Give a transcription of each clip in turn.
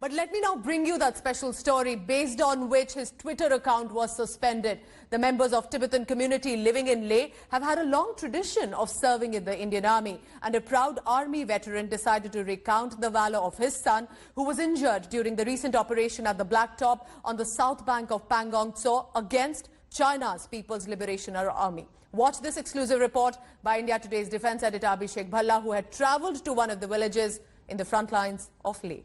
But let me now bring you that special story based on which his Twitter account was suspended. The members of Tibetan community living in Leh have had a long tradition of serving in the Indian Army, and a proud army veteran decided to recount the valor of his son, who was injured during the recent operation at the Blacktop on the south bank of Pangong Tso against China's People's Liberation Army. Watch this exclusive report by India Today's defense editor Abhishek Bhalla, who had travelled to one of the villages in the front lines of Leh.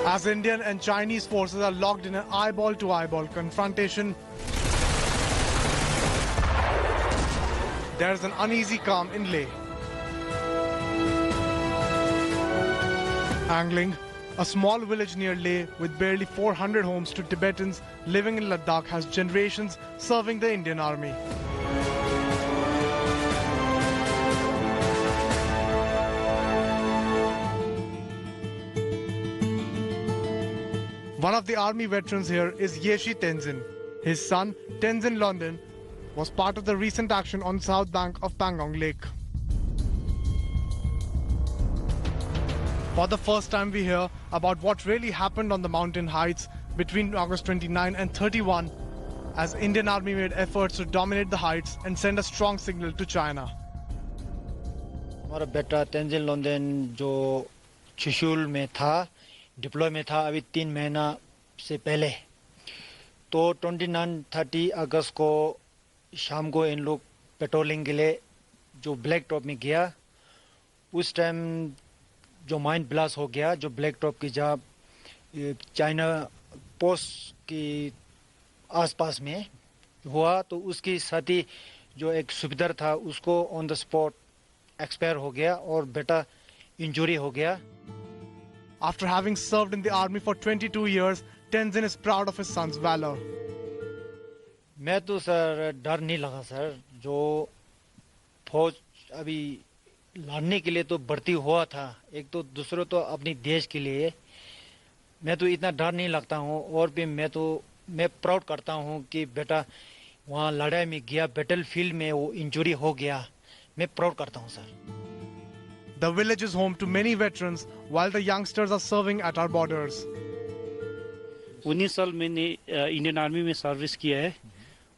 As Indian and Chinese forces are locked in an eyeball-to-eyeball confrontation, there is an uneasy calm in Leh. Angling, a small village near Leh with barely 400 homes to Tibetans living in Ladakh, has generations serving the Indian Army. One of the army veterans here is Yeshi Tenzin. His son, Tenzin London, was part of the recent action on south bank of Pangong Lake. For the first time we hear about what really happened on the mountain heights between August 29 and 31, as Indian Army made efforts to dominate the heights and send a strong signal to China. हमारा बेटा तेंजिन लोंदेन जो त्रिशूल में था, deploy में था अभी 3 महीना से पहले, तो 29-30 अगस्त को शाम को इन लोग पेट्रोलिंग के लिए जो ब्लैक टॉप में गया, उस टाइम जो माइन ब्लास्ट हो गया, जो ब्लैक टॉप की जहाँ चाइना पोस्ट की आसपास में हुआ, तो उसकी साथ ही जो एक सूबेदार था उसको ऑन द स्पॉट एक्सपायर हो गया और बेटा इंजरी हो गया. After having served in the army for 22 years, Tenzin is proud of his son's valor. मैं तो सर डर नहीं लगा सर, जो फौज अभी लड़ने के लिए तो भर्ती हुआ था, एक तो दूसरों तो अपनी देश के लिए, मैं तो इतना डर नहीं लगता हूँ. और भी मैं प्राउड करता हूँ कि बेटा वहाँ लड़ाई में गया, बैटल फील्ड में वो इंजरी हो गया, मैं प्राउड करता हूँ sir. The village is home to many veterans while the youngsters are serving at our borders. 19 साल मैंने इंडियन आर्मी में सर्विस किया है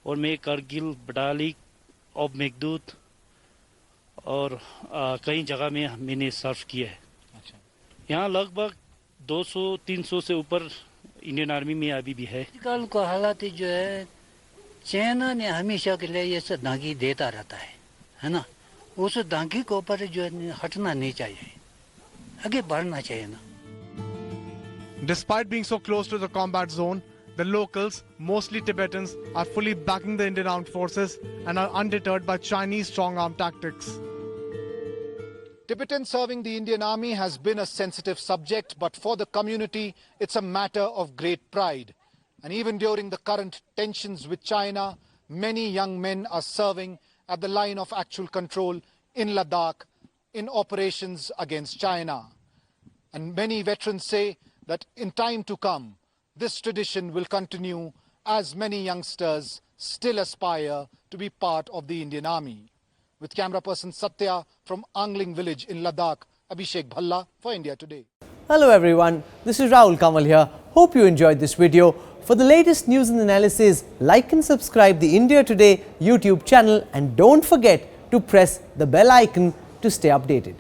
और मैं कारगिल, बटालिक, ऑफ मेघदूत और कई जगह में मैंने सर्व किया है. अच्छा. यहाँ लगभग 200-300 से ऊपर इंडियन आर्मी में अभी भी है. आजकल का हालात जो है, चाइना ने हमेशा के लिए ये सब धागी देता रहता है ना, उस धागी के ऊपर जो हटना नहीं चाहिए, आगे बढ़ना चाहिए ना. Despite being so close to the combat zone, the locals, mostly Tibetans, are fully backing the Indian armed forces and are undeterred by Chinese strong-arm tactics. Tibetans serving the Indian Army has been a sensitive subject, but for the community, it's a matter of great pride. And even during the current tensions with China, many young men are serving at the line of actual control in Ladakh in operations against China. And many veterans say that in time to come, this tradition will continue as many youngsters still aspire to be part of the Indian Army. With camera person Satya from Angling village in Ladakh, Abhishek Bhalla for India Today. Hello everyone, this is Rahul Kamal here. Hope you enjoyed this video. For the latest news and analysis, like and subscribe the India Today YouTube channel, and don't forget to press the bell icon to stay updated.